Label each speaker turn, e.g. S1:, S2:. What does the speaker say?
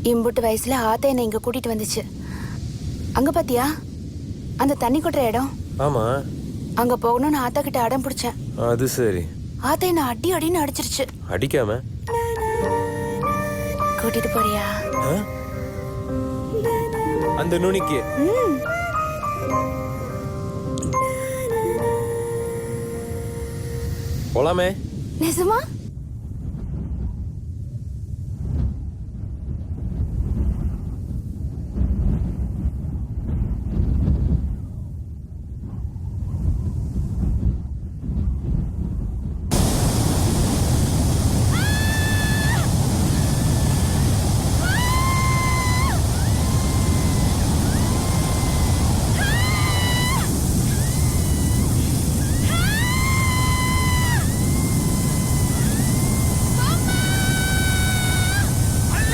S1: இம்புட்டு வயசுல ஆத்த என்னை இங்க கூட்டிட்டு வந்துச்சு. அங்க பாத்தியா அந்த தண்ணி கொட்டுற இடம்?
S2: ஆமா.
S1: அங்க போகணும்னு ஆத்தா கிட்ட அடம் பிடிச்சேன்.
S2: அது சரி.
S1: ஆத்தா என்ன அடி அடின்னு அடிச்சிருச்சு.
S2: அடிக்காம
S1: கூட்டிட்டு போறியா?
S2: அந்த நுனிக்கு போலாமே.
S1: நிஜமா?